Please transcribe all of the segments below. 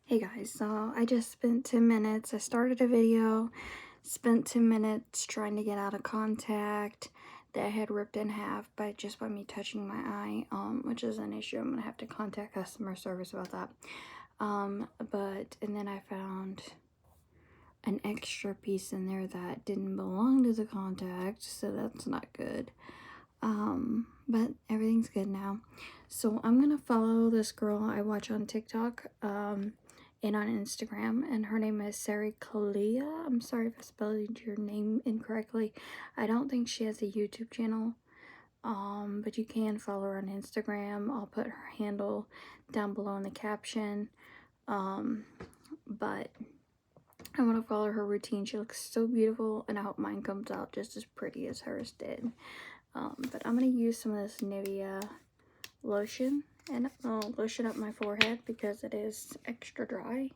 Hey guys, so I just spent 10 minutes. I started a video, spent 10 minutes trying to get out of contact that I had ripped in half by me touching my eye, which is an issue. I'm gonna have to contact customer service about that. And then I found an extra piece in there that didn't belong to the contact, so that's not good. But everything's good now. So I'm gonna follow this girl I watch on TikTok, and on Instagram, and her name is Sari Kalia. I'm sorry if I spelled your name incorrectly. I don't think she has a YouTube channel, but you can follow her on Instagram. I'll put her handle down below in the caption. But I want to follow her routine. She looks so beautiful, and I hope mine comes out just as pretty as hers did. But I'm going to use some of this Nivea lotion, and I'll lotion up my forehead because it is extra dry.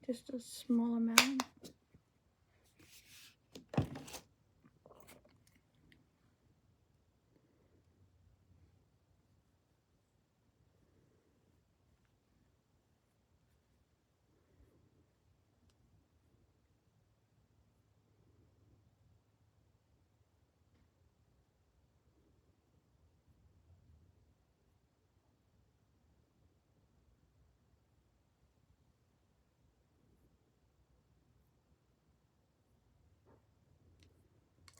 Just a small amount.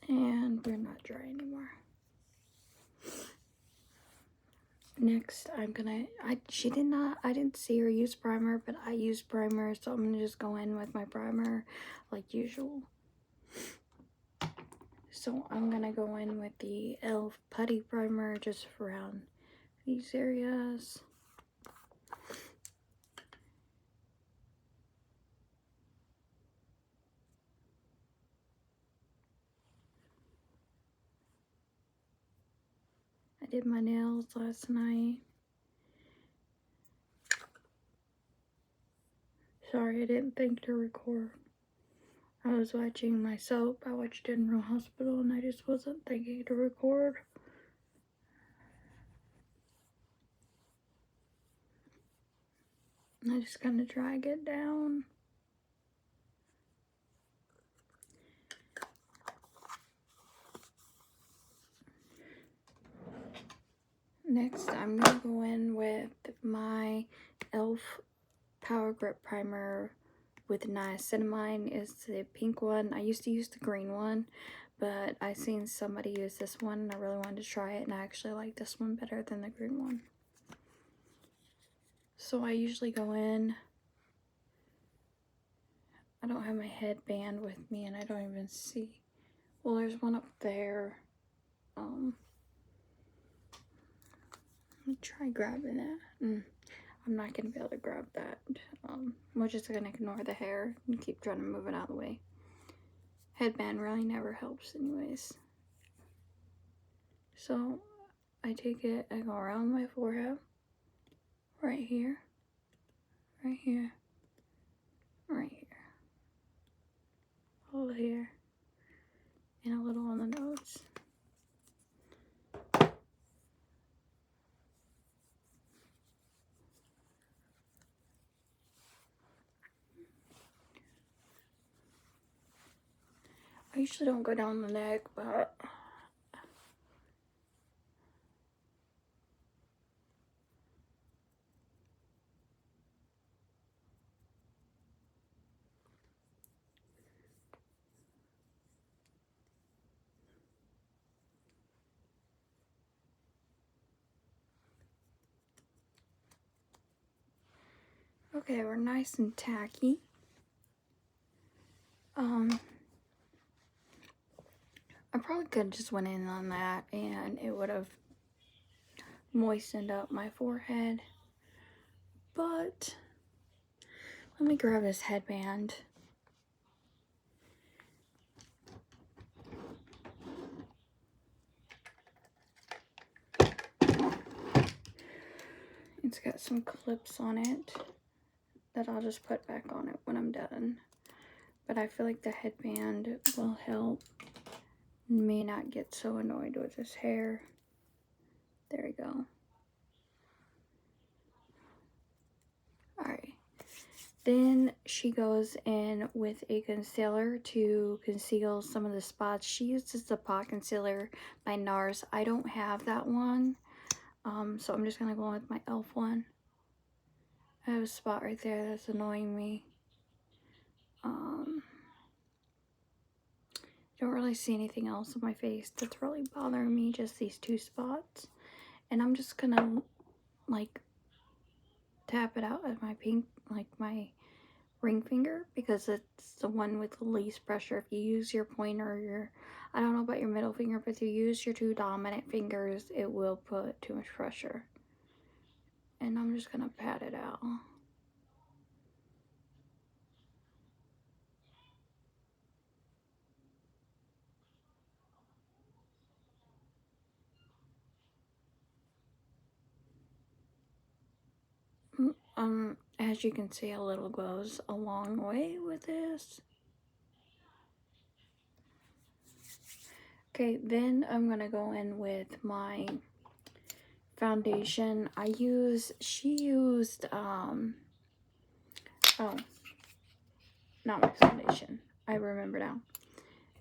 And we're not dry anymore. Next, I didn't see her use primer, but I use primer, so I'm gonna just go in with my primer like usual. So I'm gonna go in with the e.l.f. Putty Primer just around these areas. I did my nails last night. Sorry, I didn't think to record. I was watching my soap. I watched General Hospital, and I just wasn't thinking to record. I just kind of drag it down. Next, I'm going to go in with my e.l.f. Power Grip Primer with niacinamide. Is the pink one. I used to use the green one, but I seen somebody use this one, and I really wanted to try it, and I actually like this one better than the green one. So I usually go in. I don't have my headband with me, and I don't even see. Well, there's one up there. Let me try grabbing that. I'm not going to be able to grab that. We're just going to ignore the hair and keep trying to move it out of the way. Headband really never helps anyways. So, I take it, I go around my forehead. Right here. Right here. Right here. Over here. And a little on the nose. I usually don't go down the neck, but okay, we're nice and tacky. I probably could have just went in on that and it would have moistened up my forehead. But let me grab this headband. It's got some clips on it that I'll just put back on it when I'm done. But I feel like the headband will help me not get so annoyed with this hair. There we go. Alright, Then she goes in with a concealer to conceal some of the spots. She uses the pot concealer by NARS. I don't have that one, so I'm just gonna go in with my e.l.f. one. I have a spot right there that's annoying me. Don't really see anything else on my face that's really bothering me, just these two spots. And I'm just gonna like tap it out with my my ring finger, because it's the one with the least pressure. If you use your pointer or I don't know about your middle finger, but if you use your two dominant fingers, it will put too much pressure. And I'm just gonna pat it out. As you can see, a little goes a long way with this. Okay, then I'm gonna go in with my foundation. She used, oh, not my foundation. I remember now.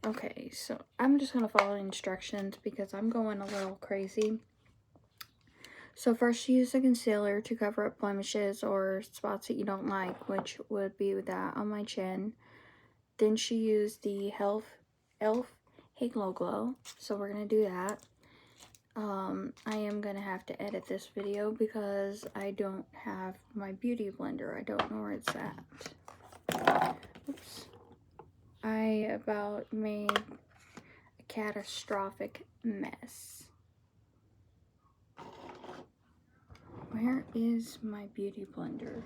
Okay, so I'm just gonna follow the instructions because I'm going a little crazy. So first, you use a concealer to cover up blemishes or spots that you don't like, which would be that on my chin. Then she used the e.l.f. Halo Glow, so we're gonna do that. I am gonna have to edit this video because I don't have my beauty blender. I don't know where it's at. Oops. I about made a catastrophic mess. Where is my beauty blender?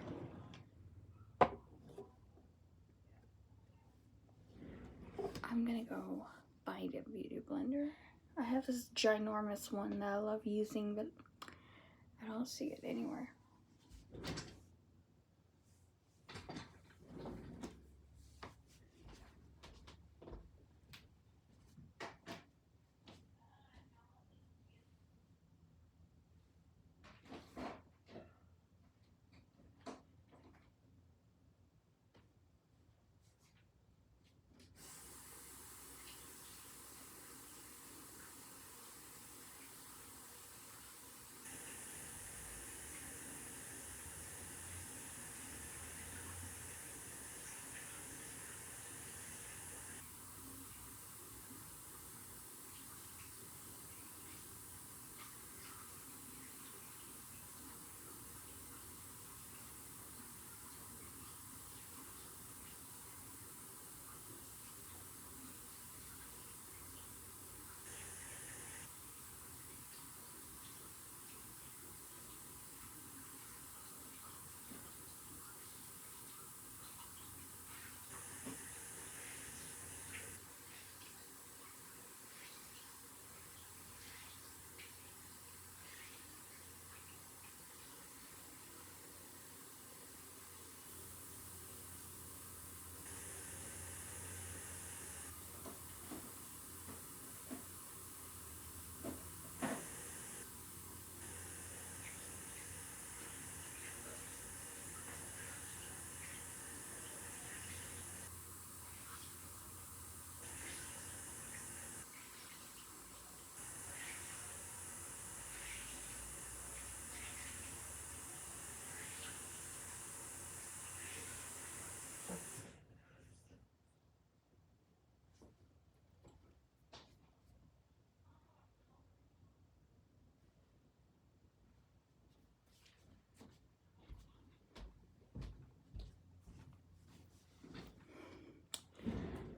I'm gonna go find a beauty blender. I have this ginormous one that I love using, but I don't see it anywhere.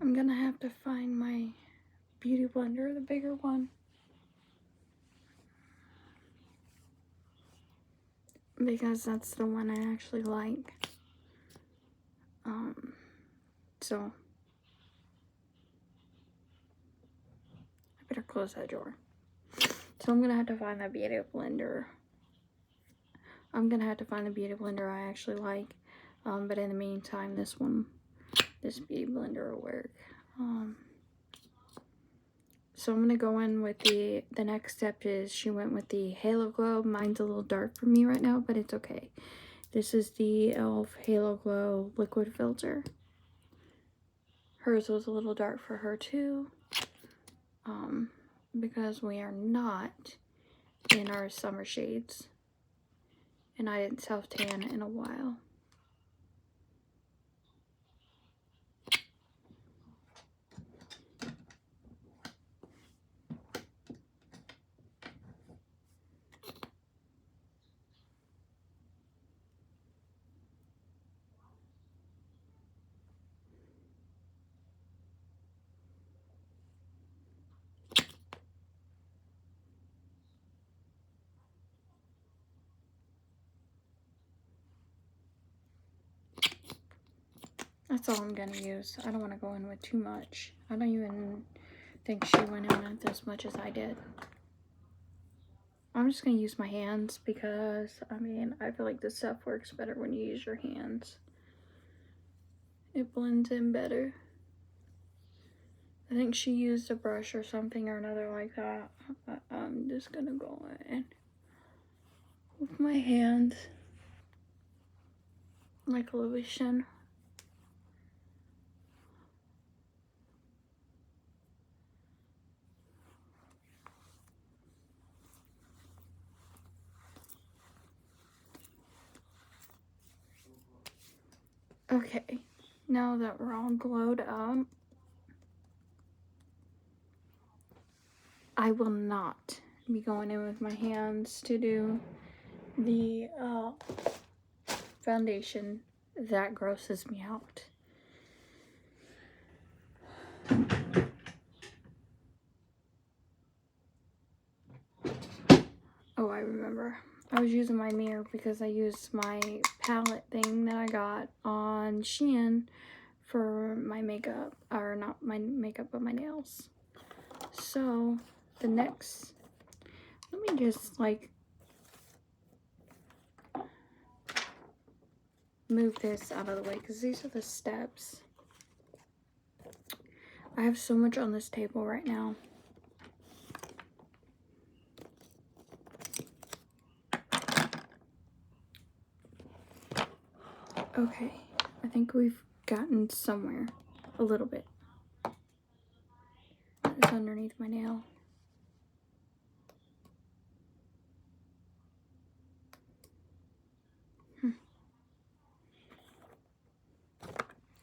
I'm gonna have to find my beauty blender, the bigger one, because that's the one I actually like. So I better close that drawer. So I'm gonna have to find that beauty blender. I actually like. But in the meantime, this beauty blender will work. So I'm gonna go in with the next step is she went with the Halo Glow. Mine's a little dark for me right now, but it's okay. This is the e.l.f. Halo Glow liquid filter. Hers was a little dark for her too, because we are not in our summer shades, and I didn't self-tan in a while. That's all I'm gonna use. I don't want to go in with too much. I don't even think she went in with as much as I did. I'm just gonna use my hands because, I mean, I feel like this stuff works better when you use your hands. It blends in better. I think she used a brush or something or another like that. I'm just gonna go in with my hands like lotion. Okay, now that we're all glowed up, I will not be going in with my hands to do the foundation. That grosses me out. Oh, I remember. I was using my mirror because I used my palette thing that I got on Shein for my makeup, or not my makeup, but my nails. So the next, let me just like move this out of the way because these are the steps. I have so much on this table right now. Okay, I think we've gotten somewhere a little bit. It's underneath my nail.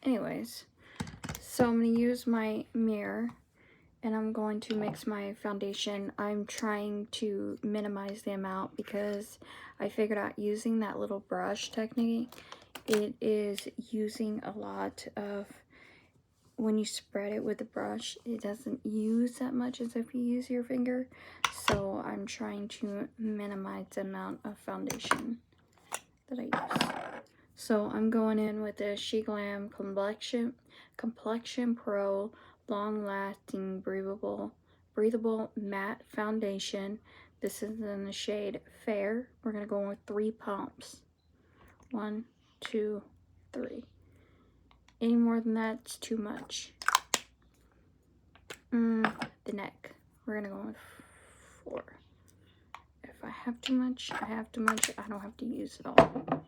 Anyways, so I'm going to use my mirror and I'm going to mix my foundation. I'm trying to minimize the amount because I figured out using that little brush technique, it is using a lot of, when you spread it with the brush, it doesn't use that much as if you use your finger. So I'm trying to minimize the amount of foundation that I use. So I'm going in with the Grwm Complexion Pro Long Lasting Breathable Matte Foundation. This is in the shade Fair. We're going to go in with 3 pumps. 1, 2, 3. Any more than that's too much. The neck. We're going to go with 4. If I have too much, I have too much. I don't have to use it all.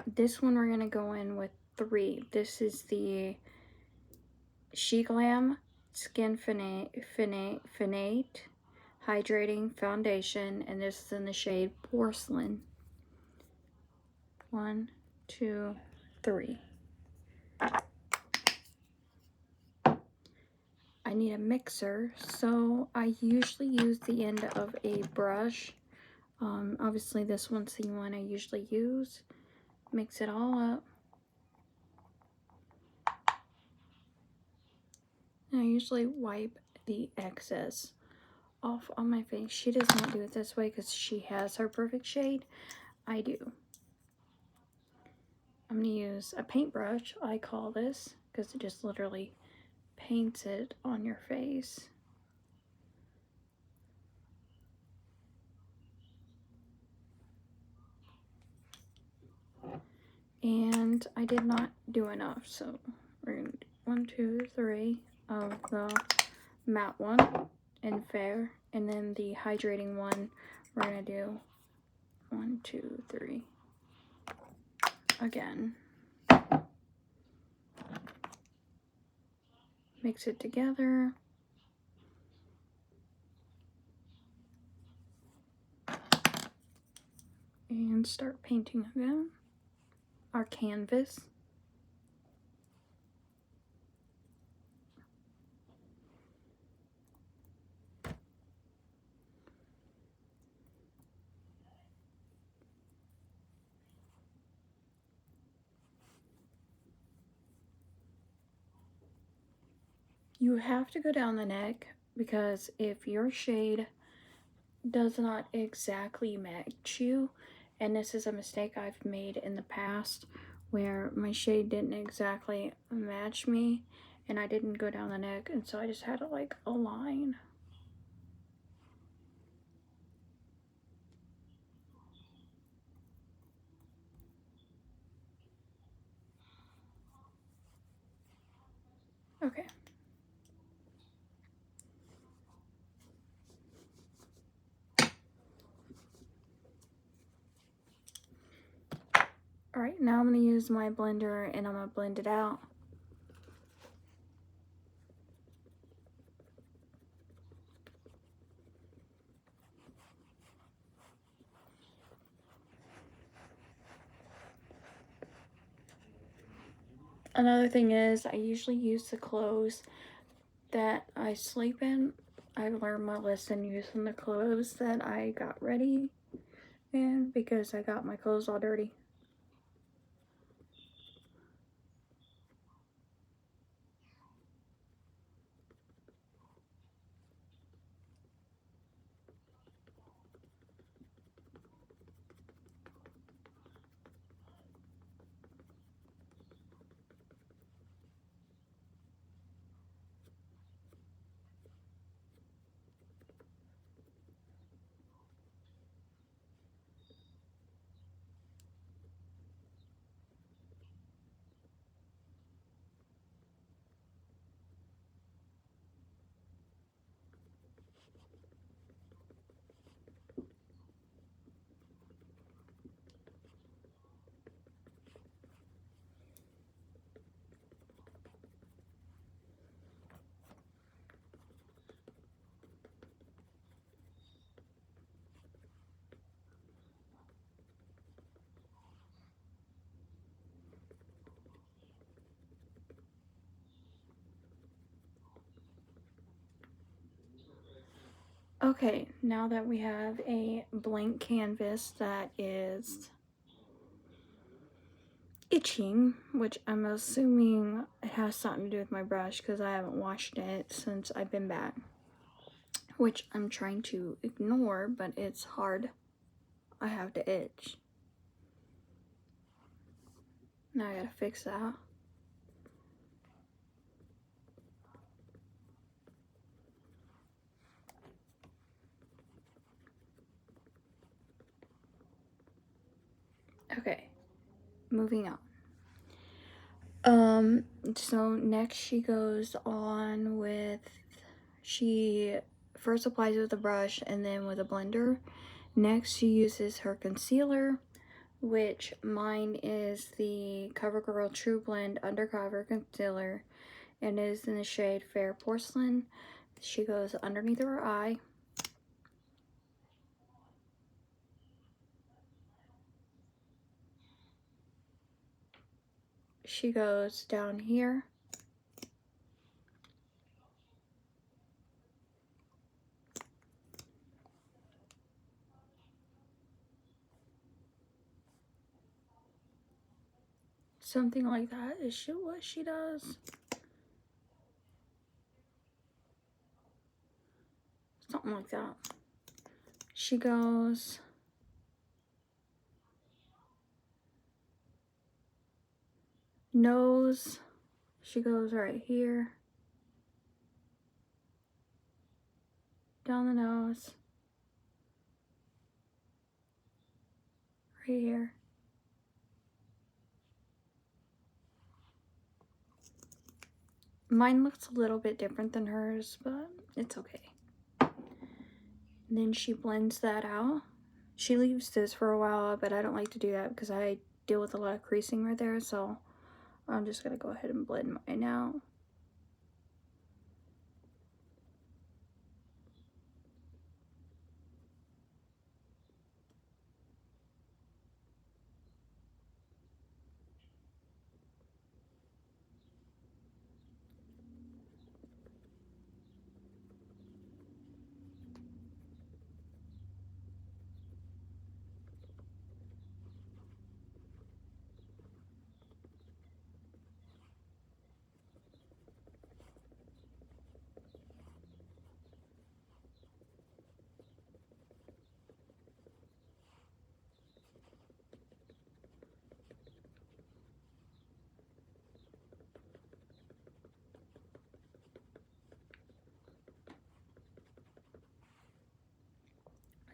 This one we're going to go in with 3. This is the Grwm Skin Finate Hydrating Foundation, and this is in the shade Porcelain. 1, 2, 3. I need a mixer, so I usually use the end of a brush. Obviously this one's the one I usually use. Mix it all up. And I usually wipe the excess off on my face. She does not do it this way because she has her perfect shade. I do. I'm going to use a paintbrush, I call this, because it just literally paints it on your face. And I did not do enough, so we're going to do 1, 2, 3 of the matte one in Fair, and then the hydrating one we're going to do 1, 2, 3. again. Mix it together. And start painting again. Our canvas. You have to go down the neck because if your shade does not exactly match you, and this is a mistake I've made in the past where my shade didn't exactly match me and I didn't go down the neck, and so I just had like a line. Okay. Alright, now I'm going to use my blender and I'm going to blend it out. Another thing is I usually use the clothes that I sleep in. I've learned my lesson using the clothes that I got ready in because I got my clothes all dirty. Okay, now that we have a blank canvas that is itching, which I'm assuming it has something to do with my brush because I haven't washed it since I've been back, which I'm trying to ignore, but it's hard. I have to itch. Now I gotta fix that. Okay, moving on. So next she goes on with, she first applies with a brush and then with a blender. Next she uses her concealer, which mine is the CoverGirl True Blend Undercover Concealer and is in the shade Fair Porcelain. She goes underneath her eye. She goes down here. Something like that is what she does. Something like that. She goes nose. She goes right here. Down the nose. Right here. Mine looks a little bit different than hers, but it's okay. Then she blends that out. She leaves this for a while, but I don't like to do that because I deal with a lot of creasing right there, so I'm just gonna go ahead and blend mine out.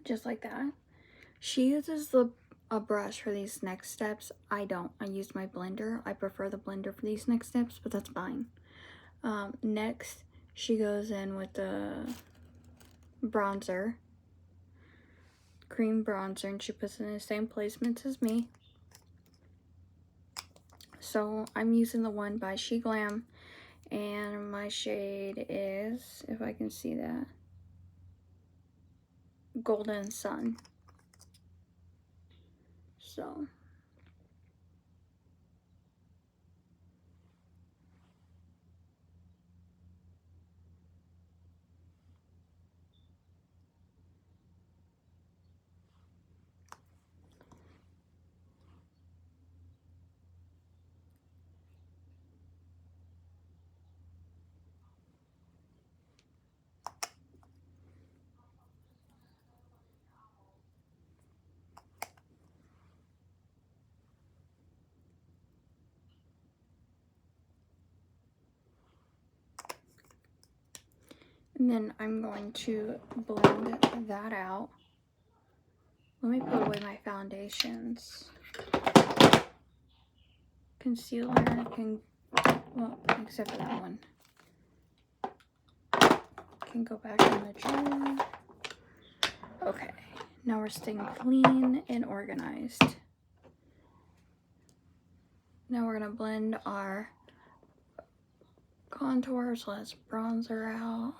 Just like that. She uses a brush for these next steps. I don't. I use my blender. I prefer the blender for these next steps, but that's fine. Next, she goes in with the bronzer, cream bronzer, and she puts it in the same placements as me. So I'm using the one by Grwm, and my shade is, if I can see that, Golden Sun. So and then I'm going to blend that out. Let me put away my foundations. Concealer can, well, except for that one, can go back in the drawer. Okay, now we're staying clean and organized. Now we're gonna blend our contours. Let's bronzer out.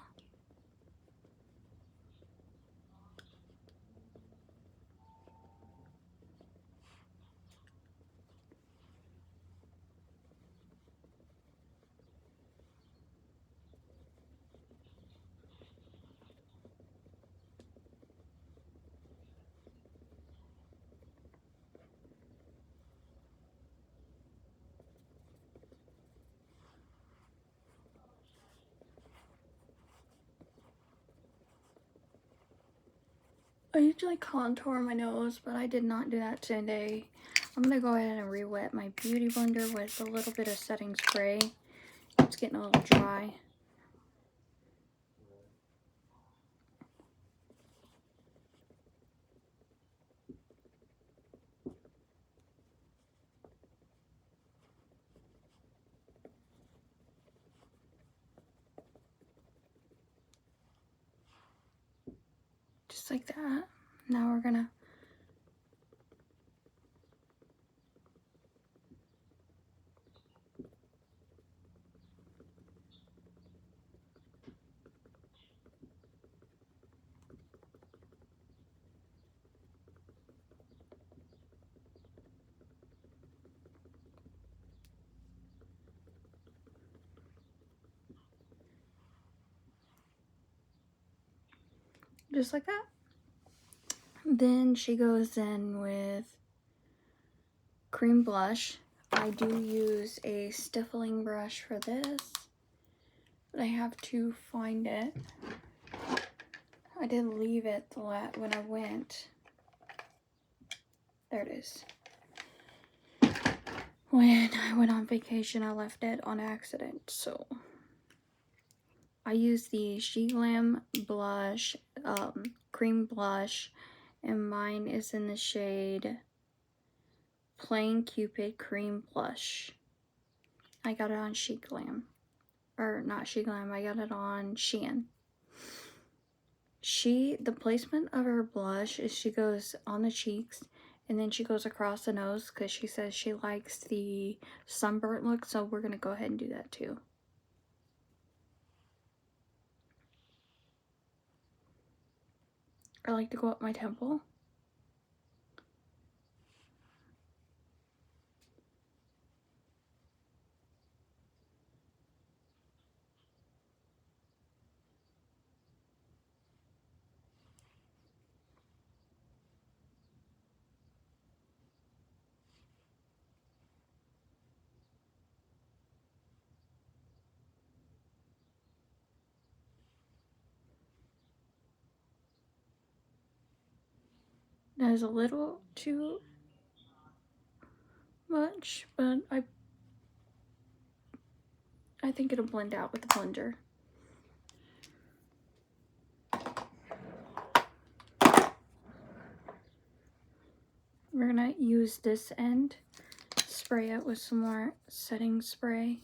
I usually contour my nose, but I did not do that today. I'm gonna go ahead and re-wet my beauty blender with a little bit of setting spray. It's getting a little dry. Just like that. Now we're gonna just like that. Then she goes in with cream blush. I do use a stippling brush for this, but I have to find it. I did leave it when I went. There it is. When I went on vacation, I left it on accident, so I use the Grwm blush, cream blush, and mine is in the shade Plain Cupid Cream Blush. I got it on Grwm, or not Grwm, I got it on Shein. The placement of her blush is she goes on the cheeks And then she goes across the nose because she says she likes the sunburnt look, so we're going to go ahead and do that too. I like to go up my temple. That is a little too much, but I think it'll blend out with the blender. We're gonna use this end, spray it with some more setting spray.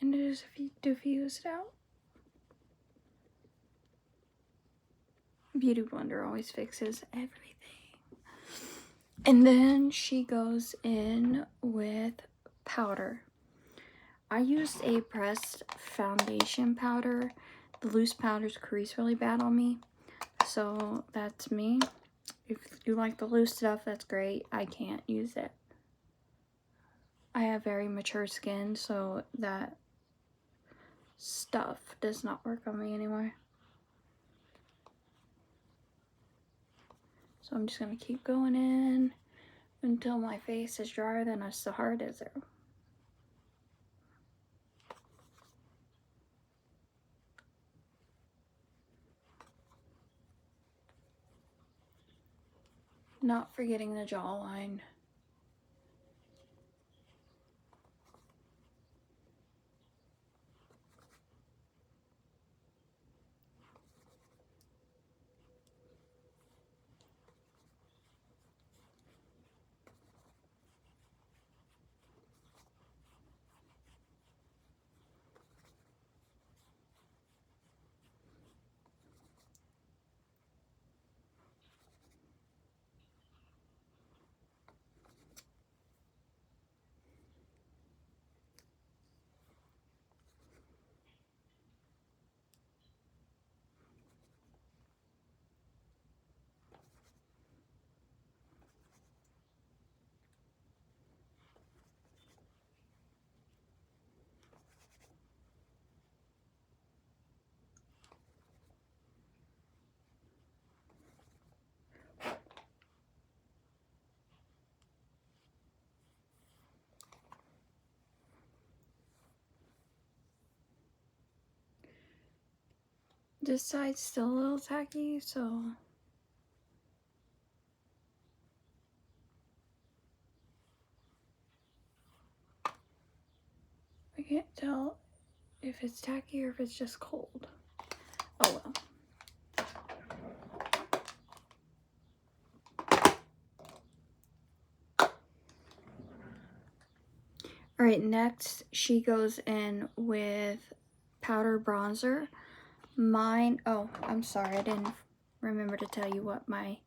And just diffuse it out. Beauty blender always fixes everything. And then she goes in with powder. I used a pressed foundation powder. The loose powders crease really bad on me, so that's me. If you like the loose stuff, that's great. I can't use it. I have very mature skin, so that stuff does not work on me anymore. So I'm just gonna keep going in until my face is drier than a Sahara Desert. Not forgetting the jawline. This side's still a little tacky, so I can't tell if it's tacky or if it's just cold. Oh well. Alright, next she goes in with powder bronzer. Mine, oh, I'm sorry, I didn't remember to tell you what my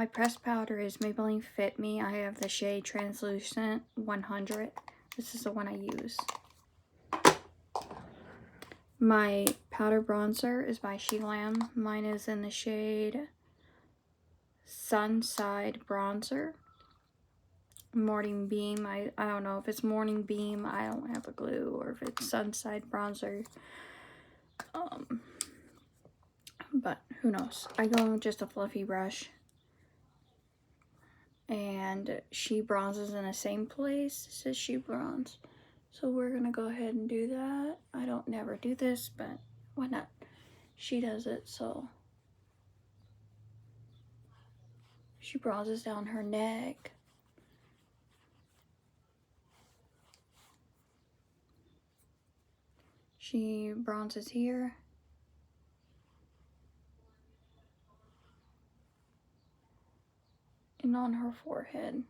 pressed powder is. Maybelline Fit Me. I have the shade Translucent 100. This is the one I use. My powder bronzer is by Shelam. Mine is in the shade Sunside Bronzer. Morning Beam. I don't know if it's Morning Beam. I don't have a clue. Or if it's Sunside Bronzer. But who knows. I go with just a fluffy brush. and she bronzes in the same place. It says she bronze. So we're gonna go ahead and do that. I don't never do this, but why not? She does it, so she bronzes down her neck. She bronzes here. And on her forehead.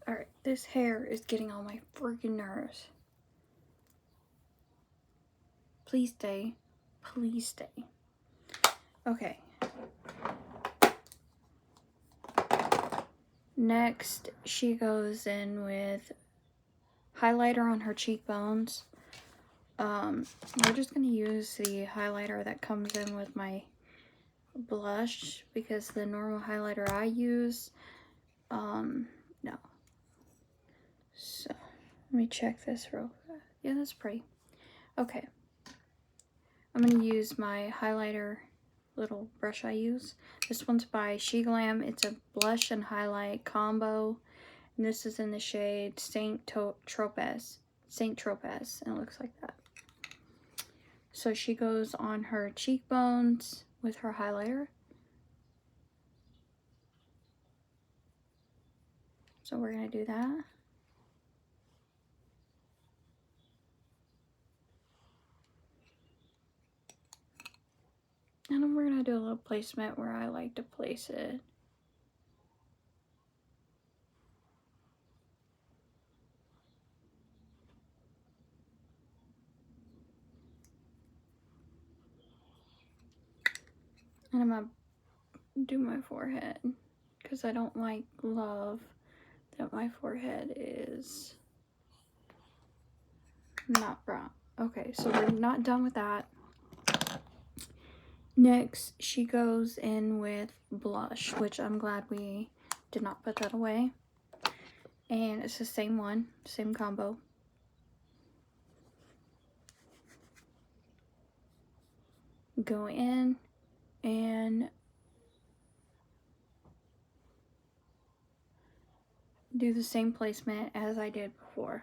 Alright, this hair is getting on my freaking nerves. Please stay. Please stay. Okay. Next, she goes in with highlighter on her cheekbones. We're just going to use the highlighter that comes in with my blush because the normal highlighter I use, no. So, let me check this real quick. Yeah, that's pretty. Okay. I'm going to use my highlighter little brush I use. This one's by Grwm. It's a blush and highlight combo. And this is in the shade Saint Tropez. And it looks like that. So she goes on her cheekbones with her highlighter. So we're going to do that. And then we're going to do a little placement where I like to place it. And I'm going to do my forehead because I don't love that my forehead is not brown. Okay, so we're not done with that. Next, she goes in with blush, which I'm glad we did not put that away. And it's the same one, same combo. Go in and do the same placement as I did before.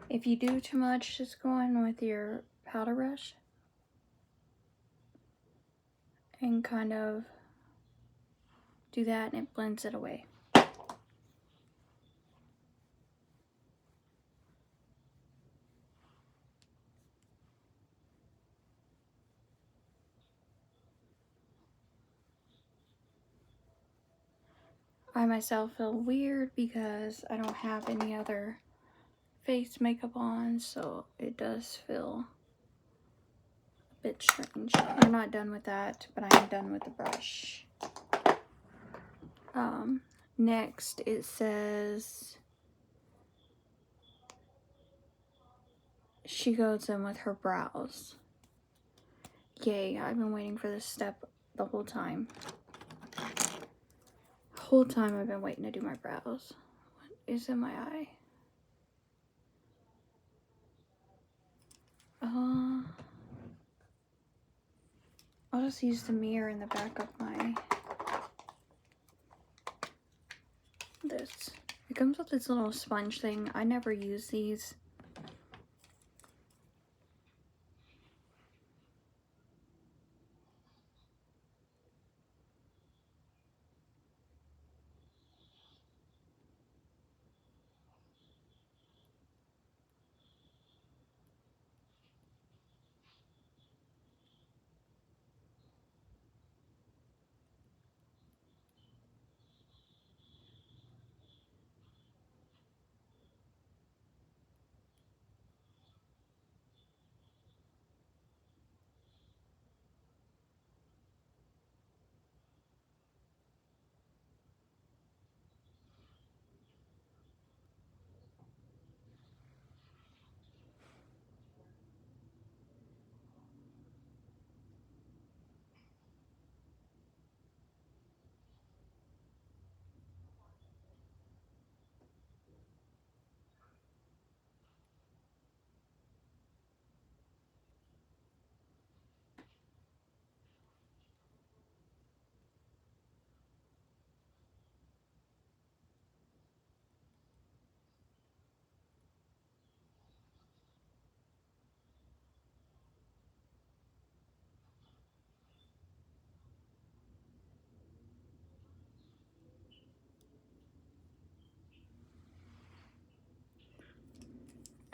If you do too much, just go in with your powder brush and kind of do that, and it blends it away. I myself feel weird because I don't have any other face makeup on, so it does feel a bit strange. I'm not done with that, but I am done with the brush. Next it says she goes in with her brows. Yay, I've been waiting for this step the whole time. Whole time I've been waiting to do my brows. What is in my eye? I'll just use the mirror in the back of my this. It comes with this little sponge thing. I never use these.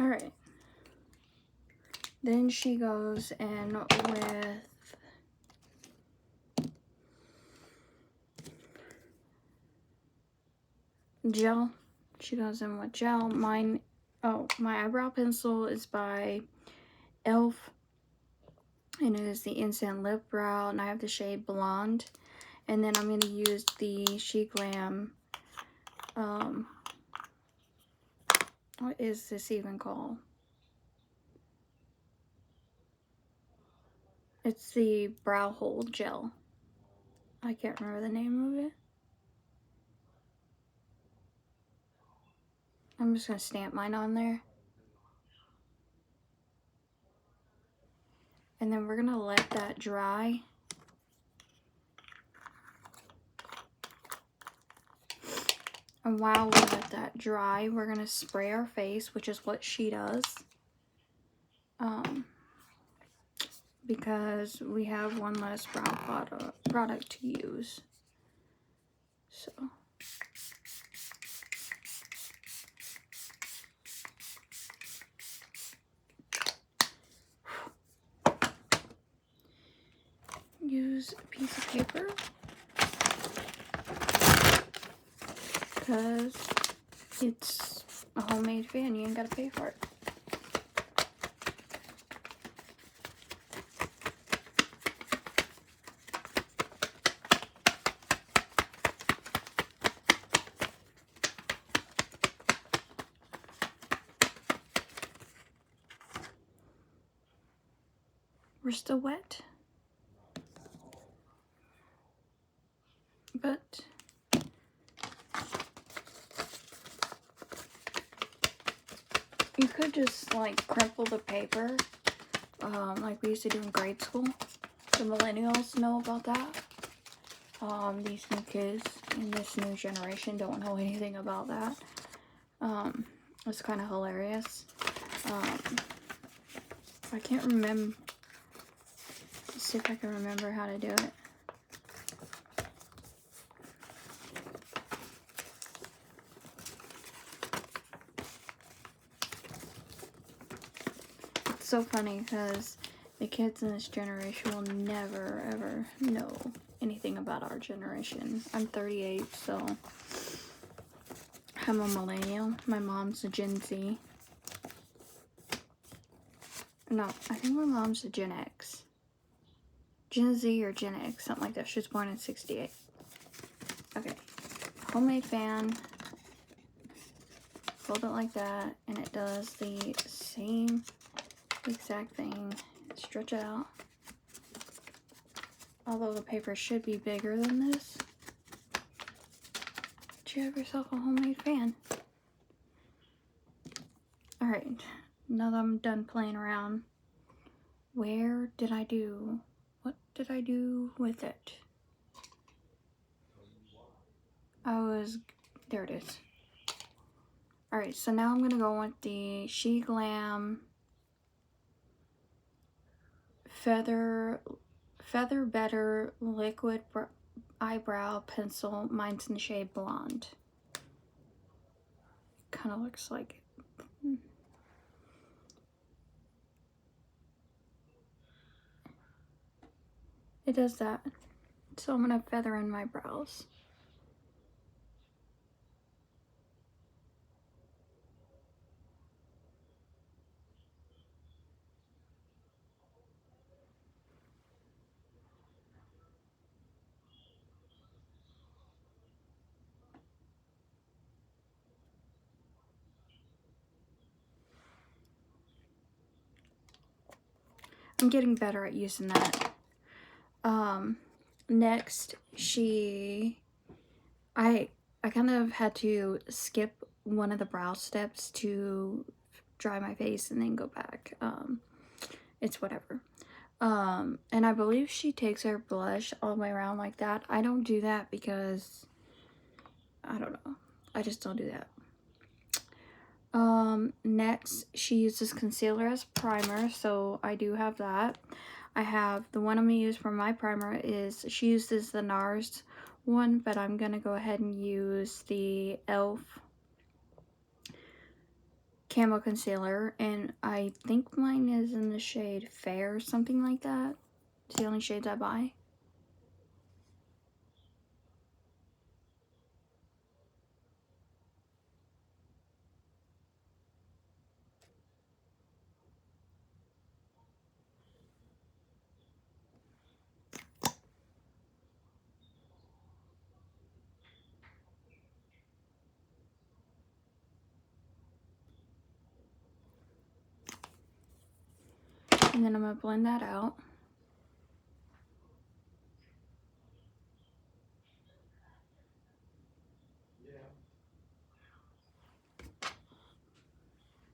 Alright. Then she goes in with gel. She goes in with gel. My eyebrow pencil is by e.l.f. and it is the Instant Lip Brow, and I have the shade Blonde. And then I'm going to use the Grwm, what is this even called? It's the Brow Hold Gel. I can't remember the name of it. I'm just going to stamp mine on there. And then we're going to let that dry. And while we let that dry, we're going to spray our face, which is what she does. Because we have one less brow product to use. So. Use a piece of paper. Because it's a homemade fan, you ain't gotta pay for it. We're still wet, but you could just like crumple the paper, like we used to do in grade school. The millennials know about that. These new kids in this new generation don't know anything about that. It's kind of hilarious. I can't remember. Let's see if I can remember how to do it. It's so funny because the kids in this generation will never ever know anything about our generation. I'm 38, so I'm a millennial. My mom's a Gen Z. No, I think my mom's a Gen X. Gen Z or Gen X, something like that. She was born in 68. Okay. Homemade fan. Fold it like that, and it does the same exact thing. Stretch it out. Although the paper should be bigger than this. But you have yourself a homemade fan. Alright, now that I'm done playing around, what did I do with it? There it is. Alright, so now I'm gonna go with the Grwm Feather Better Liquid Eyebrow Pencil. Mine's in the shade Blonde. Kind of looks like it. It does that. So I'm gonna feather in my brows. I'm getting better at using that. Next, I kind of had to skip one of the brow steps to dry my face and then go back. It's whatever. And I believe she takes her blush all the way around like that. I don't do that because, I don't know. I just don't do that. Next, she uses concealer as primer, so I do have that. I have the one I'm going to use for my primer she uses the NARS one, but I'm going to go ahead and use the e.l.f. camo concealer, and I think mine is in the shade Fair or something like that. It's the only shades I buy. And then I'm going to blend that out.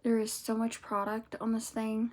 There is so much product on this thing.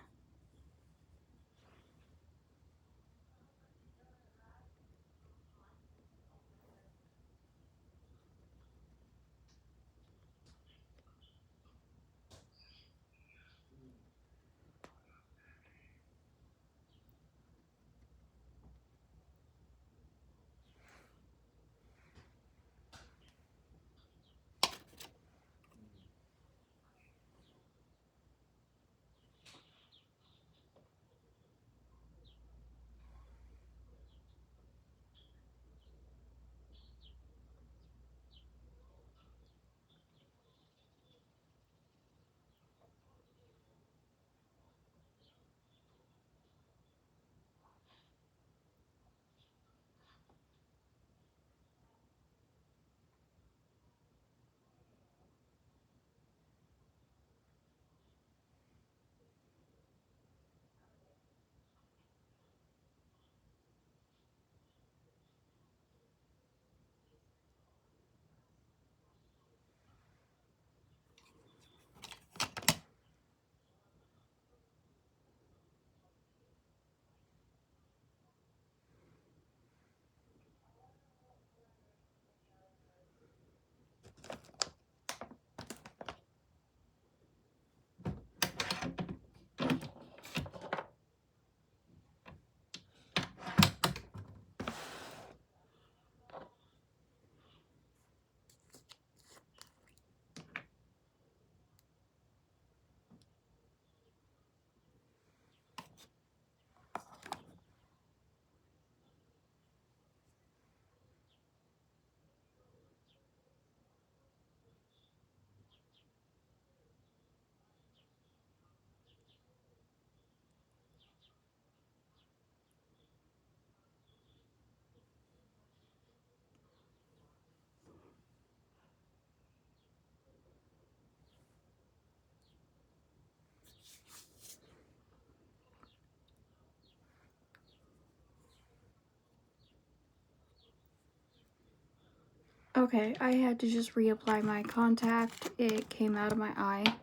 Okay, I had to just reapply my contact. It came out of my eye.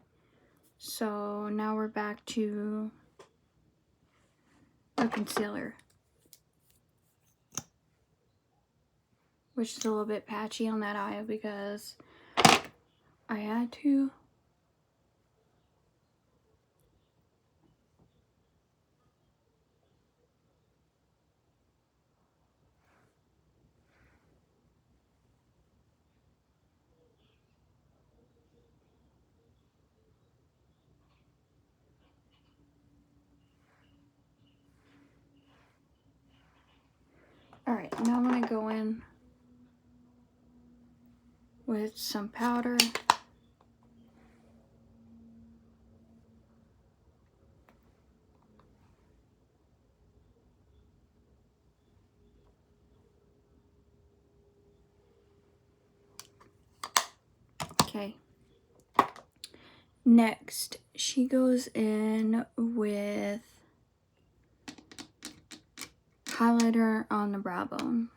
So now we're back to a concealer, which is a little bit patchy on that eye because I had to. Alright, now I'm going to go in with some powder. Okay. Next, she goes in with highlighter on the brow bone.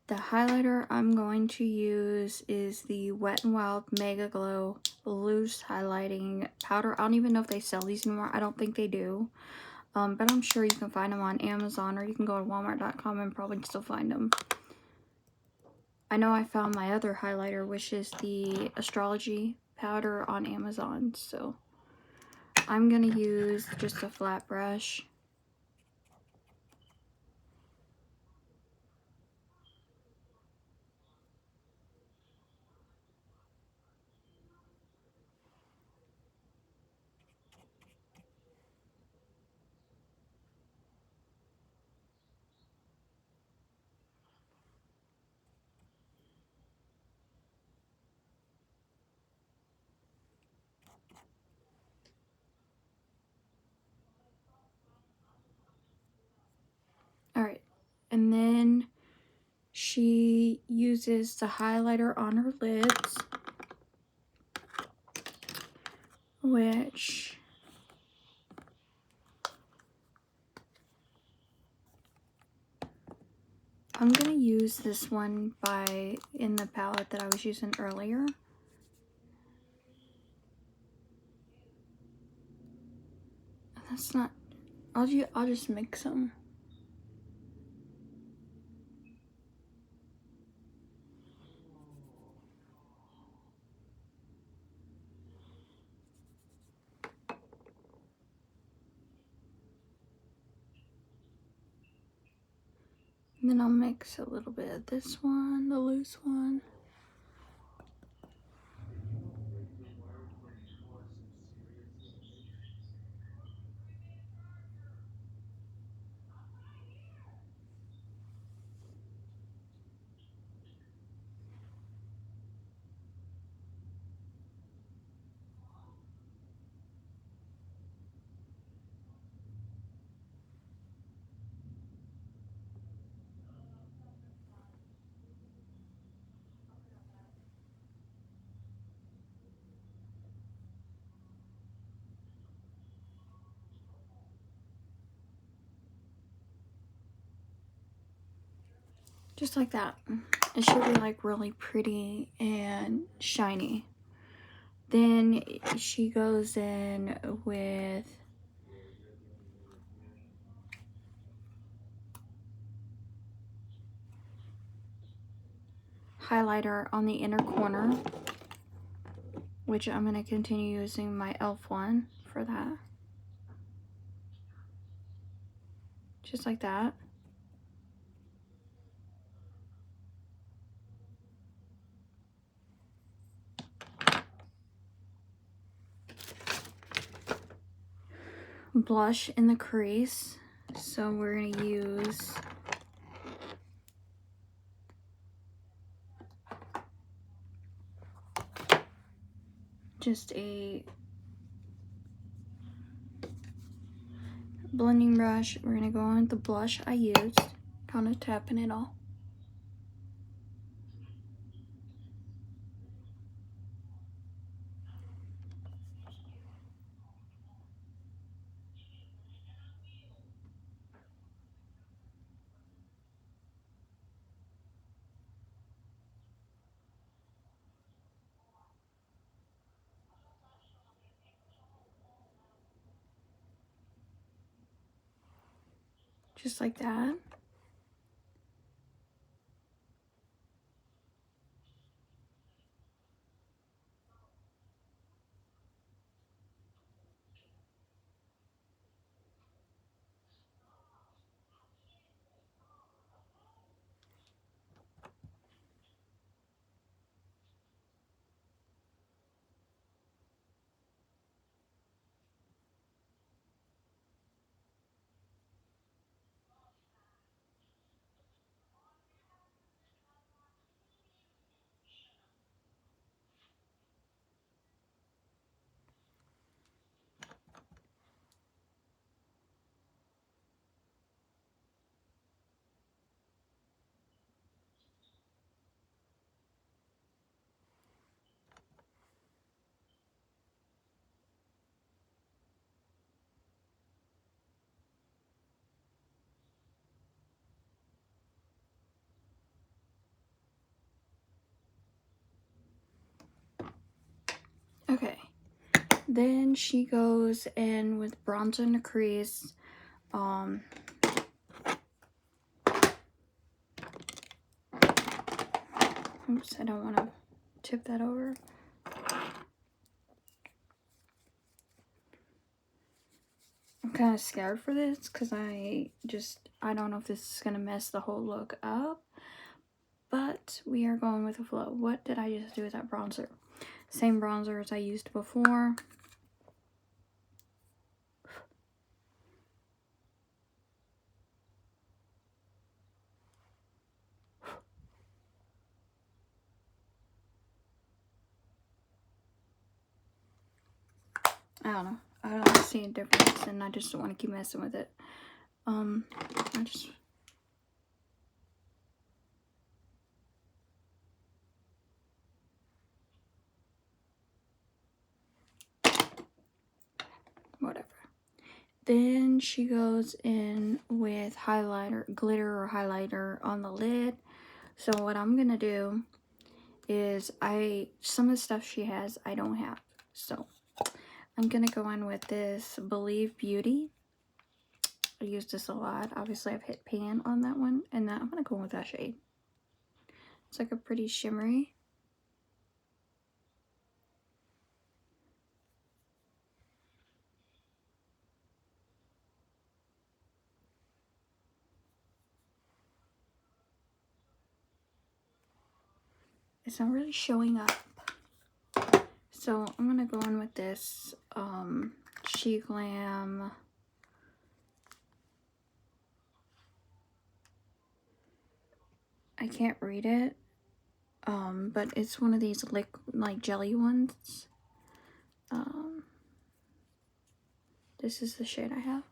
The highlighter I'm going to use is the Wet n Wild Mega Glow Loose Highlighting Powder. I don't even know if they sell these anymore. I don't think they do. But I'm sure you can find them on Amazon, or you can go to walmart.com and probably still find them. I know I found my other highlighter, which is the Astrology powder on Amazon. So I'm going to use just a flat brush. And then she uses the highlighter on her lids, which I'm gonna use this one in the palette that I was using earlier. That's not, I'll just mix them. And then I'll mix a little bit of this one, the loose one. Just like that. It should be like really pretty and shiny. Then she goes in with highlighter on the inner corner, which I'm going to continue using my e.l.f. one for that. Just like that. Blush in the crease, so we're going to use just a blending brush. We're going to go on with the blush I used, kind of tapping it all. Just like that. Okay, then she goes in with bronzer in the crease. Oops, I don't want to tip that over. I'm kind of scared for this because I don't know if this is going to mess the whole look up. But we are going with the flow. What did I just do with that bronzer? Same bronzer as I used before. I don't know. I don't see a difference and I just don't want to keep messing with it. I just Then she goes in with highlighter, glitter or highlighter on the lid. So what I'm gonna do is some of the stuff she has I don't have. So I'm gonna go in with this Believe Beauty. I use this a lot. Obviously I've hit pan on that one, and I'm gonna go in with that shade. It's like a pretty shimmery. It's not really showing up. So I'm gonna go in with this Grwm. I can't read it, but it's one of these like jelly ones. This is the shade I have.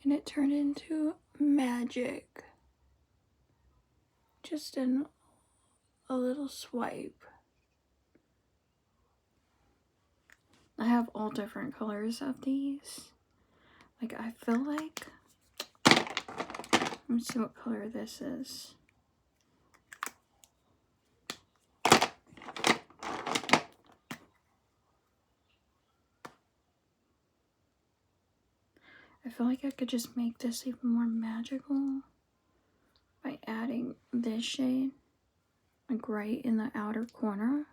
And it turned into magic. Just in a little swipe. I have all different colors of these. Like, I feel like, let me see what color this is. I feel like I could just make this even more magical by adding this shade, like right in the outer corner.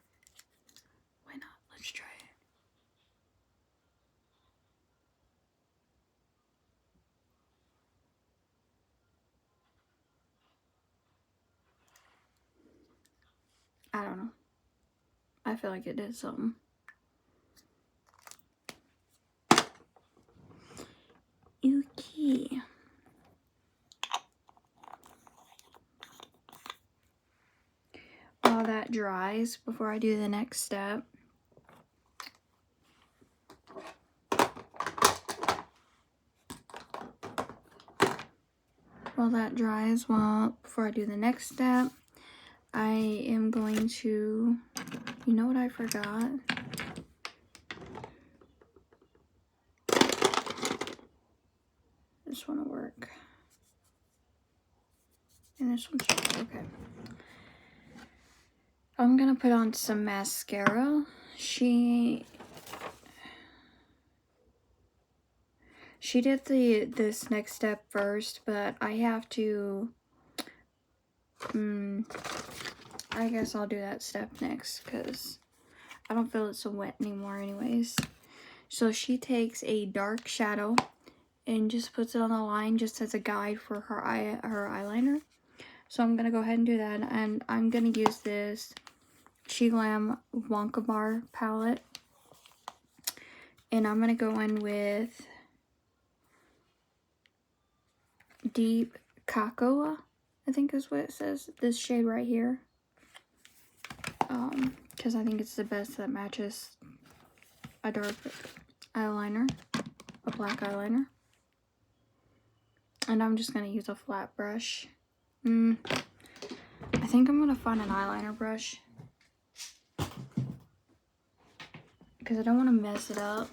Why not? Let's try it. I don't know. I feel like it did something. Okay. While that dries, before I do the next step, before I do the next step, I am going to, you know what I forgot? This one will work. And this one should, okay. I'm gonna put on some mascara. She did this next step first, but I have to, I guess I'll do that step next, because I don't feel it's so wet anymore anyways. So she takes a dark shadow and just puts it on the line just as a guide for her eyeliner. So I'm gonna go ahead and do that, and I'm gonna use this Grwm Wonka Bar palette, and I'm gonna go in with Deep Cocoa, I think is what it says, this shade right here, because I think it's the best that matches a dark eyeliner, a black eyeliner. And I'm just gonna use a flat brush. I think I'm gonna find an eyeliner brush, because I don't want to mess it up.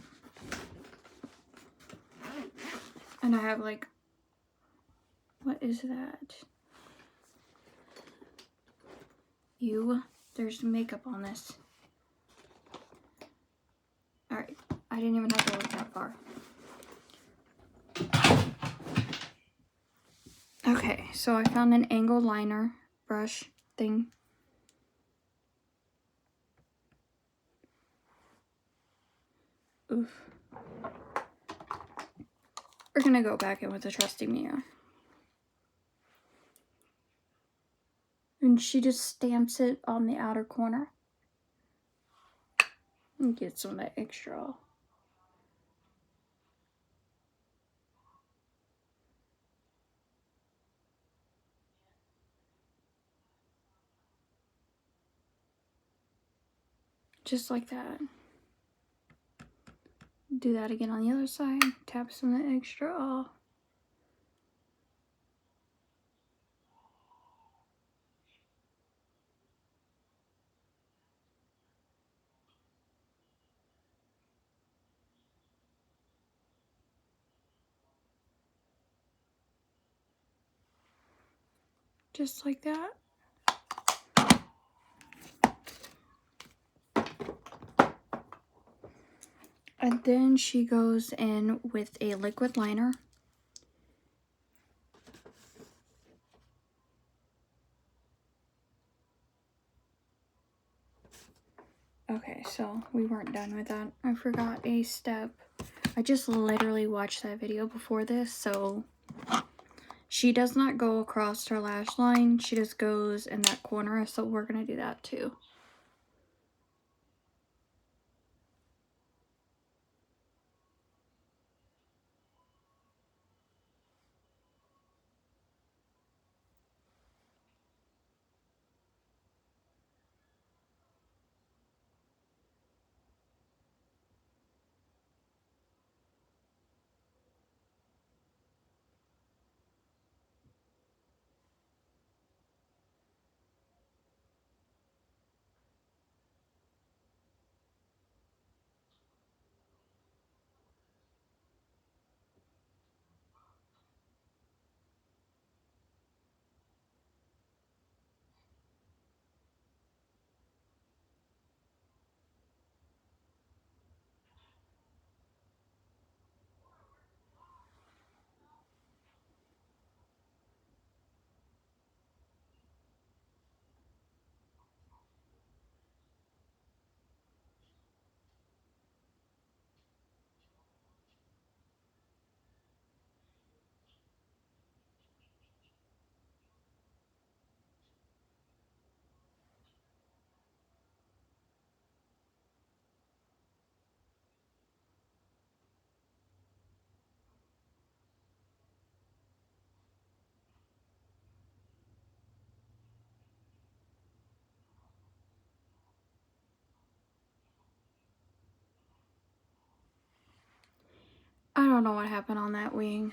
And I have like, what is that? Ew, there's makeup on this. Alright, I didn't even have to look that far. Okay, so I found an angled liner brush thing. Oof. We're gonna go back in with the trusty Mia. And she just stamps it on the outer corner. And get some of that extra. Just like that. Do that again on the other side. Tap some of the extra off. Just like that. And then she goes in with a liquid liner. Okay, so we weren't done with that. I forgot a step. I just literally watched that video before this, so she does not go across her lash line. She just goes in that corner, so we're going to do that too. I don't know what happened on that wing.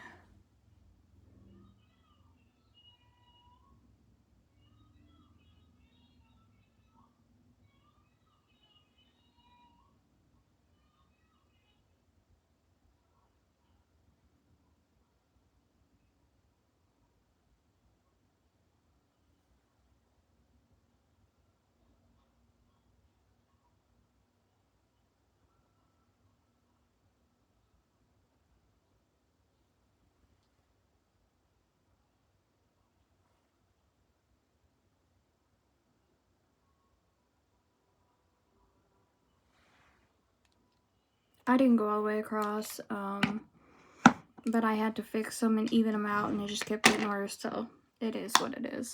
I didn't go all the way across, but I had to fix them and even them out, and it just kept getting worse, so it is what it is.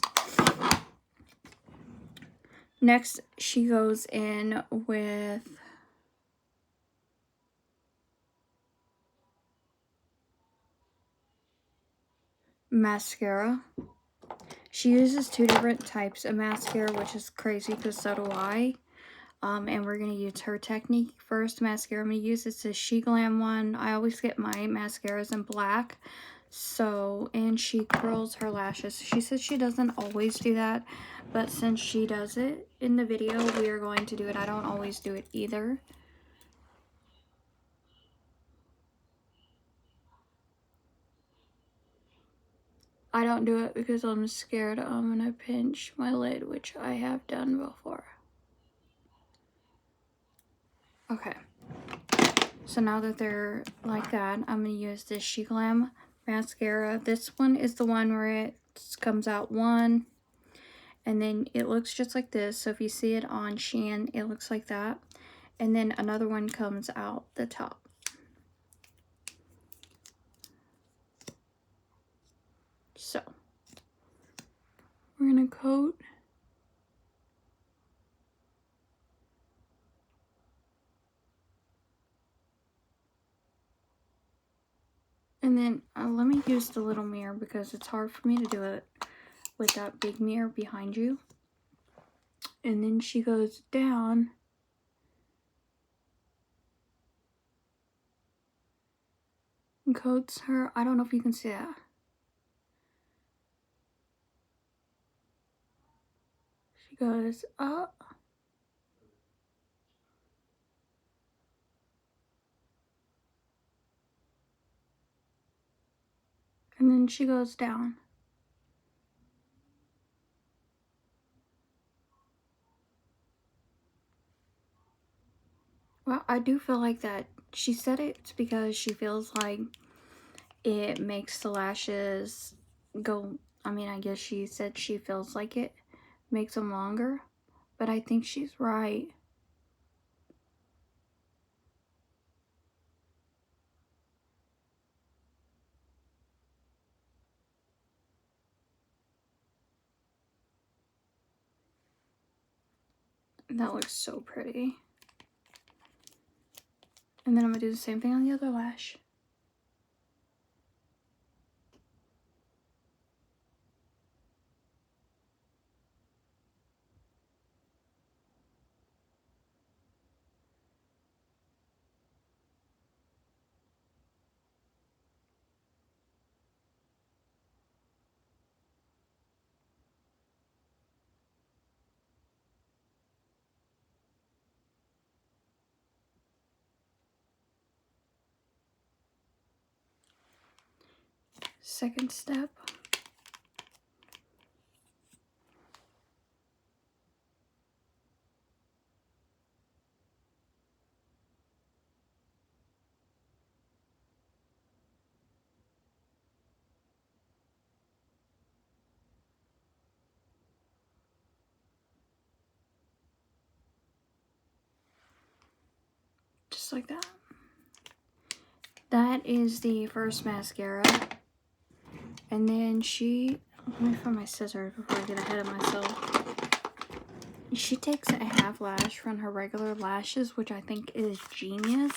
Next, she goes in with mascara. She uses two different types of mascara, which is crazy because so do I. And we're going to use her technique first. Mascara I'm going to use is the Grwm one. I always get my mascaras in black. So, and she curls her lashes. She says she doesn't always do that, but since she does it in the video, we are going to do it. I don't always do it either. I don't do it because I'm scared I'm going to pinch my lid, which I have done before. Okay. So now that they're like that, I'm going to use this Grwm mascara. This one is the one where it comes out one, and then it looks just like this. So if you see it on Shein, it looks like that. And then another one comes out the top. So we're going to coat And then let me use the little mirror because it's hard for me to do it with that big mirror behind you. And then she goes down. And coats her. I don't know if you can see that. She goes up. And then she goes down. Well, I do feel like that. She said it's because she feels like it makes the lashes go. I mean, I guess she said she feels like it makes them longer. But I think she's right. That looks so pretty. And then I'm going to do the same thing on the other lash. Second step. Just like that. That is the first mascara. And then let me find my scissors before I get ahead of myself. She takes a half lash from her regular lashes, which I think is genius.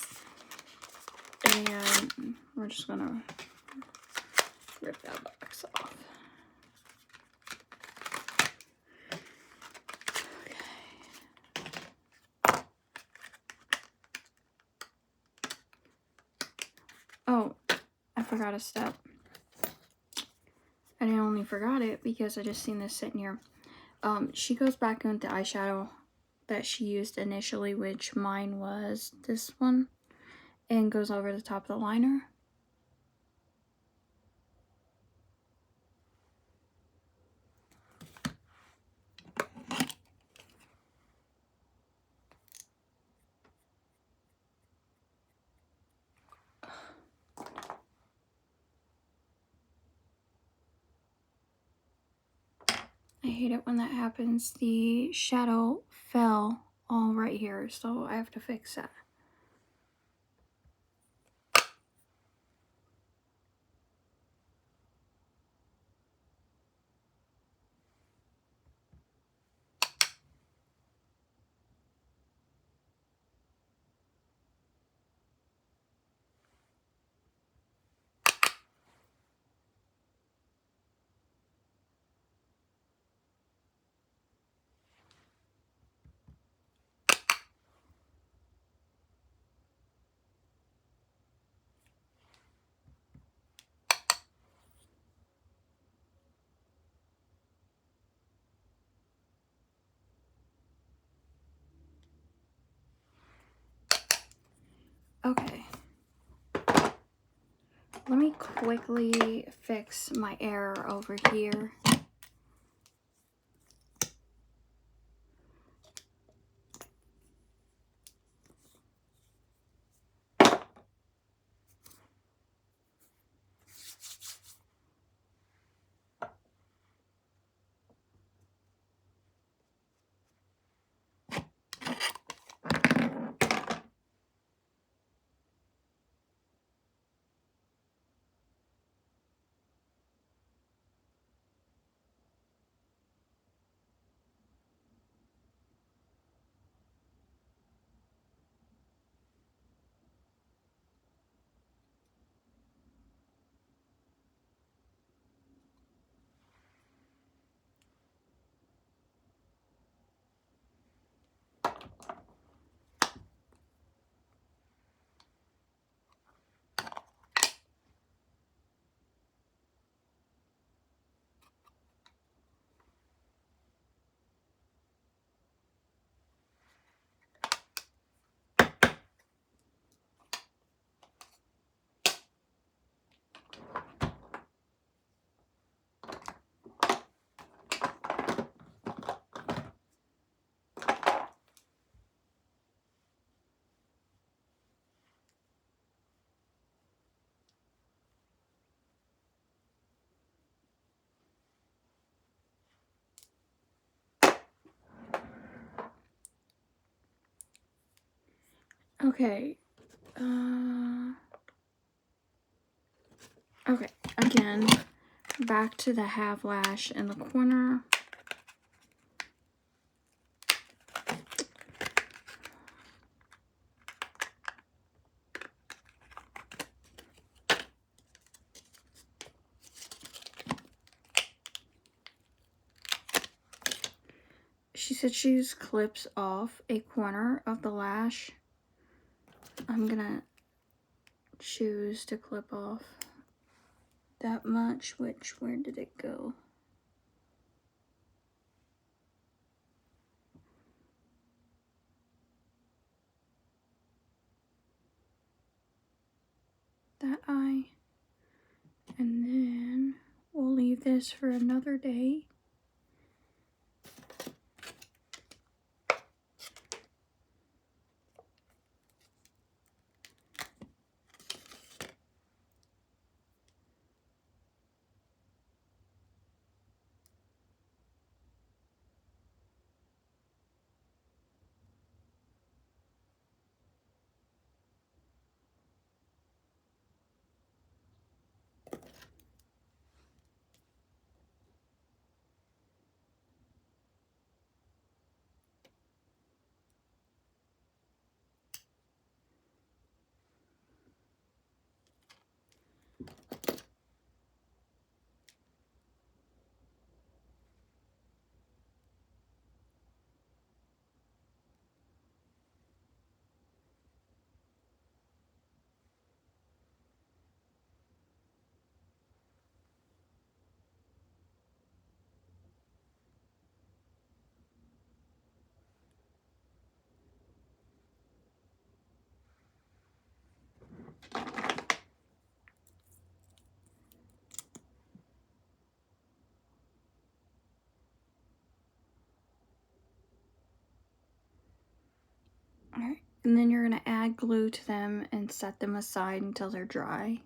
And we're just gonna rip that box off. Okay. Oh, I forgot a step. And I only forgot it because I just seen this sitting here. She goes back in with the eyeshadow that she used initially, which mine was this one, and goes over the top of the liner. I hate it when that happens. The shadow fell all right here, so I have to fix that. Okay. Let me quickly fix my error over here. Okay. Okay, again, back to the half lash in the corner. She said she used clips off a corner of the lash. I'm gonna choose to clip off that much, where did it go? That eye. And then we'll leave this for another day. Alright, and then you're going to add glue to them and set them aside until they're dry.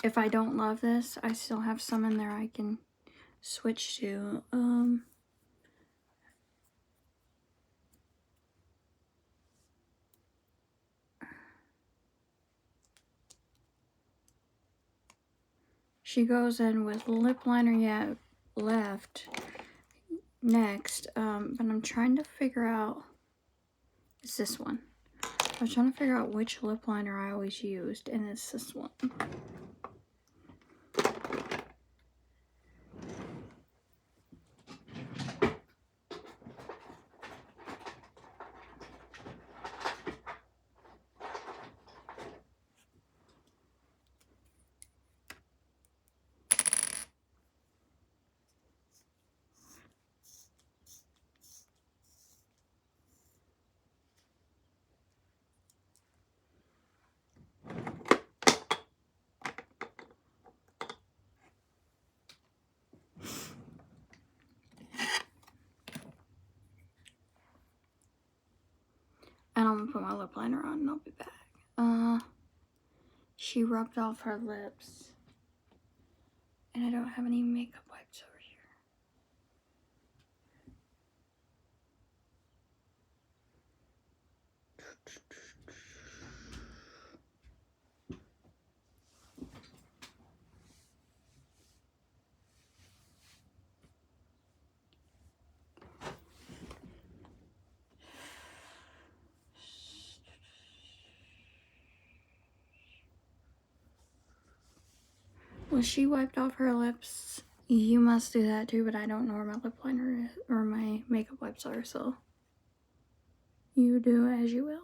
If I don't love this, I still have some in there I can switch to. She goes in with lip liner yet left next, but I'm trying to figure out, it's this one. I was trying to figure out which lip liner I always used, and it's this one. And I'm gonna put my lip liner on and I'll be back. She rubbed off her lips. And I don't have any makeup wipes over here. Well, she wiped off her lips. You must do that too, but I don't know where my lip liner is, or my makeup wipes are, so you do as you will.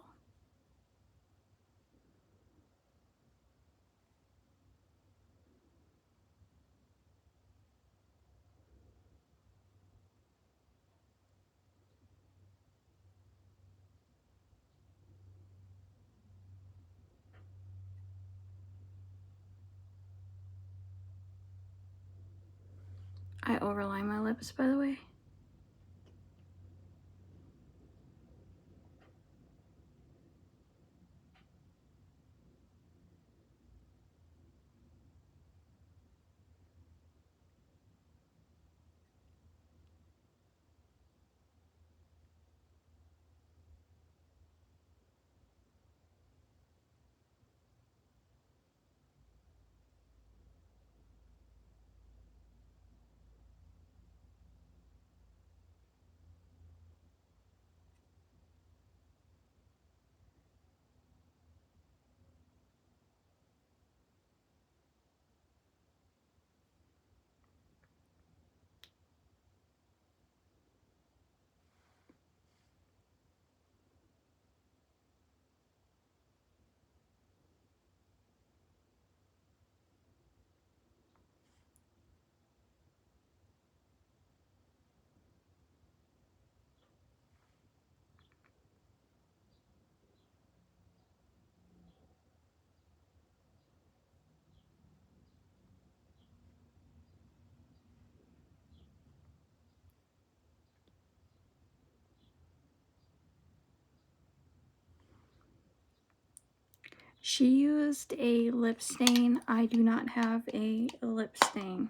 I overline my lips, by the way. She used a lip stain. I do not have a lip stain.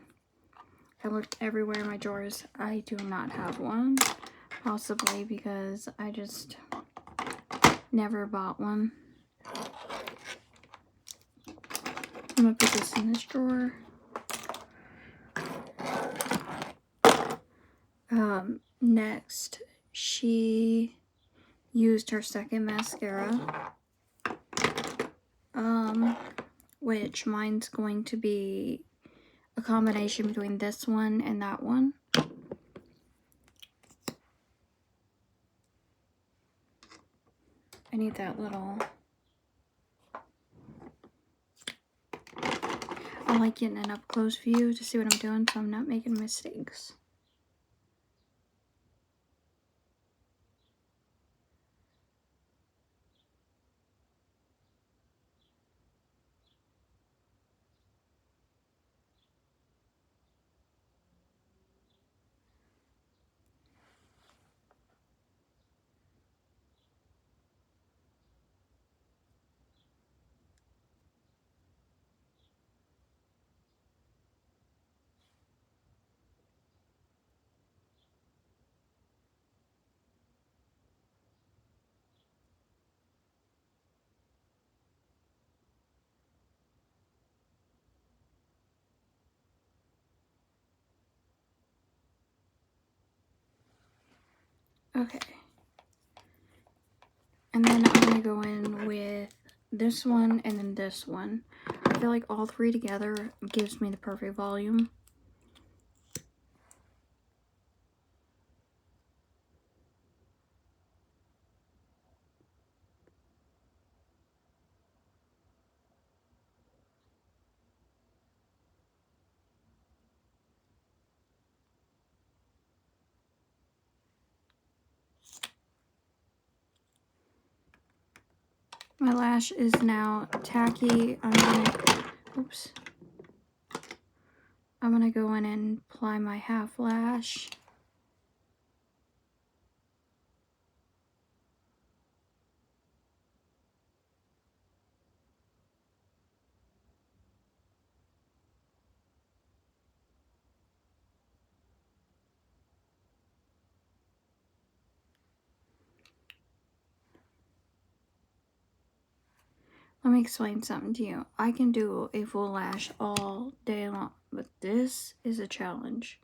I looked everywhere in my drawers. I do not have one. Possibly because I just never bought one. I'm gonna put this in this drawer. Next, she used her second mascara. Which mine's going to be a combination between this one and that one. I need that little... I like getting an up-close view to see what I'm doing so I'm not making mistakes. Okay. And then I'm going to go in with this one and then this one. I feel like all three together gives me the perfect volume. My lash is now tacky. I'm gonna go in and apply my half lash. Let me explain something to you. I can do a full lash all day long, but this is a challenge.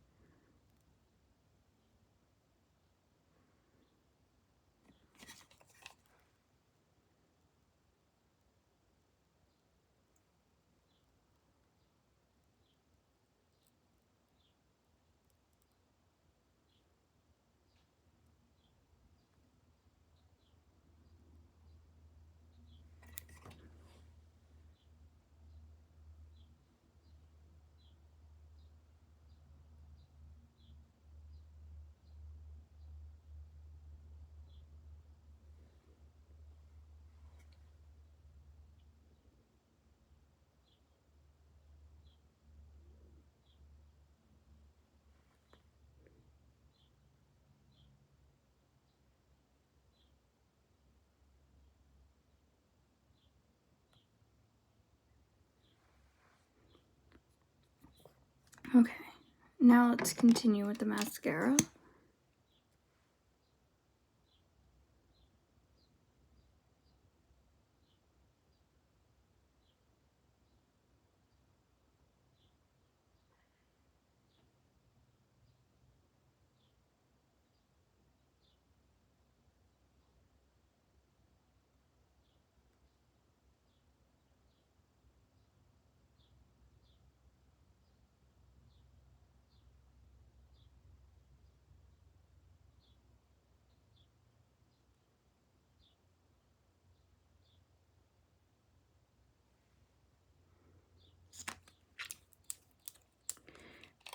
Okay, now let's continue with the mascara.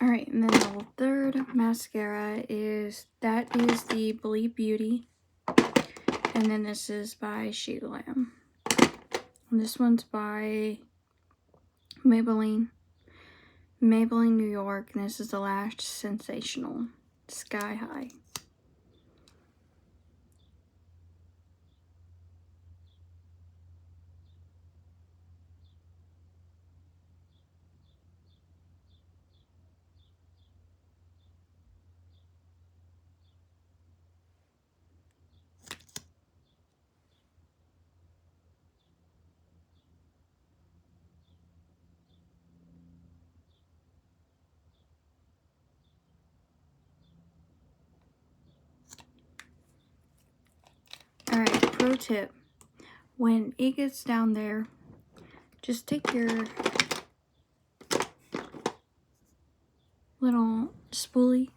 Alright, and then the third mascara is the Bleep Beauty. And then this is by Grwm. And this one's by Maybelline, New York. And this is the Lash Sensational Sky High. Alright, pro tip. When it gets down there, just take your little spoolie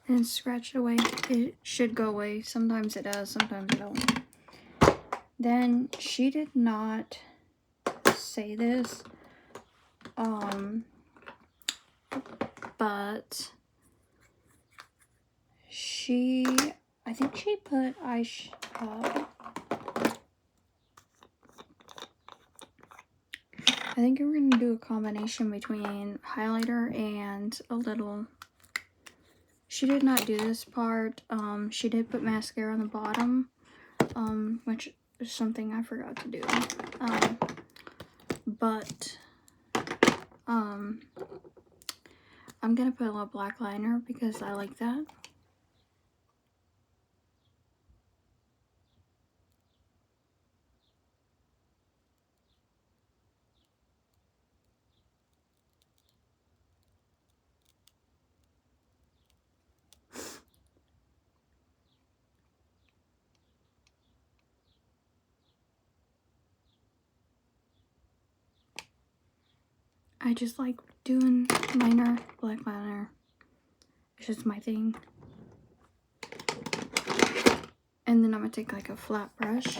and scratch it away. It should go away. Sometimes it does, sometimes it don't. Then she did not say this, but I think she put I think we're gonna do a combination between highlighter and a little. She did not do this part. She did put mascara on the bottom, which is something I forgot to do. But I'm gonna put a little black liner because I like that. I just like doing liner, black liner. It's just my thing. And then I'm gonna take like a flat brush.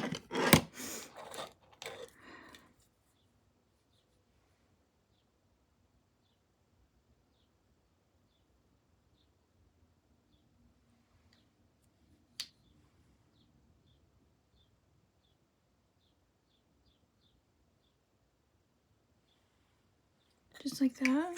Just like that.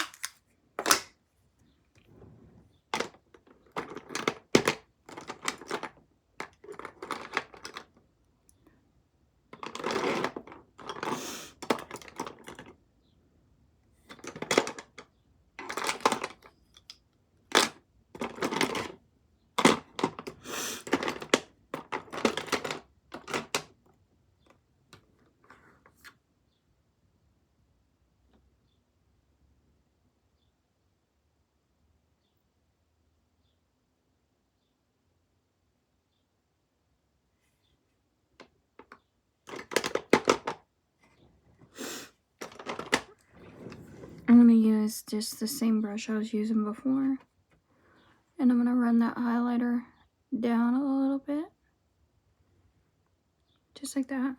I'm gonna use just the same brush I was using before. And I'm gonna run that highlighter down a little bit. Just like that.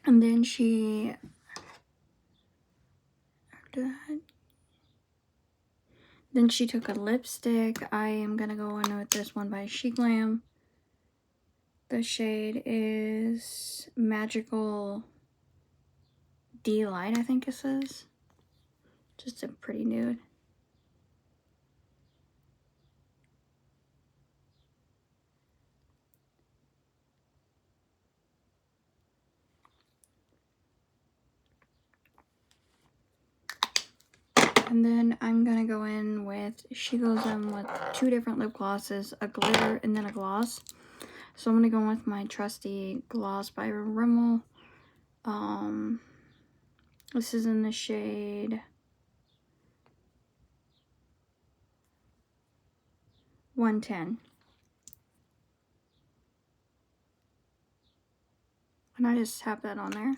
And then Then she took a lipstick. I am going to go in with this one by Grwm. The shade is Magical Delight, I think it says. Just a pretty nude. And then I'm going to go in with, she goes in with 2 different lip glosses, a glitter and then a gloss. So I'm going to go with my trusty gloss by Grwm. This is in the shade 110. And I just tap that on there.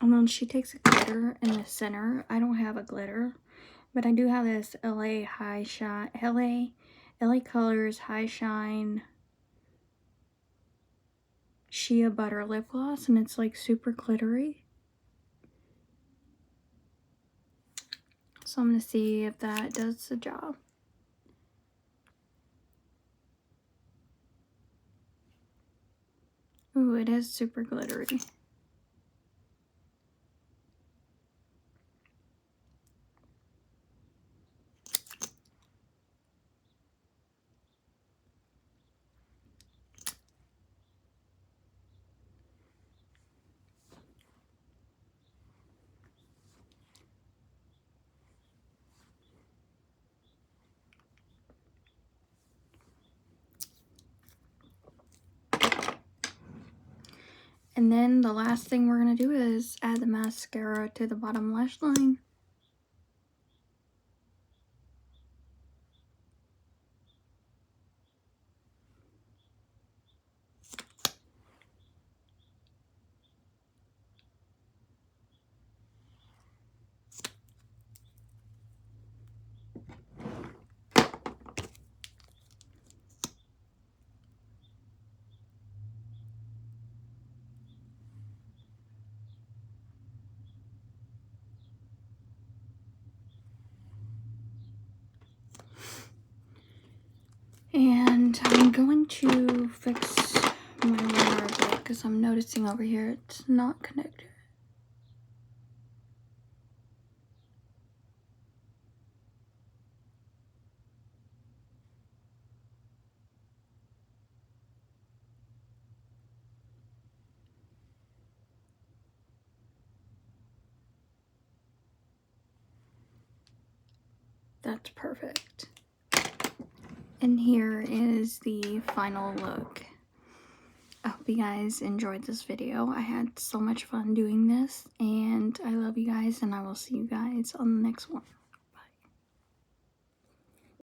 And then she takes a glitter in the center. I don't have a glitter, but I do have this LA High Shine, LA Colors High Shine Shea Butter Lip Gloss, and it's like super glittery. So I'm going to see if that does the job. Ooh, it is super glittery. And then the last thing we're going to do is add the mascara to the bottom lash line. And I'm going to fix my liner a bit because I'm noticing over here it's not connected. That's perfect. And here is the final look. I hope you guys enjoyed this video. I had so much fun doing this, and I love you guys, and I will see you guys on the next one.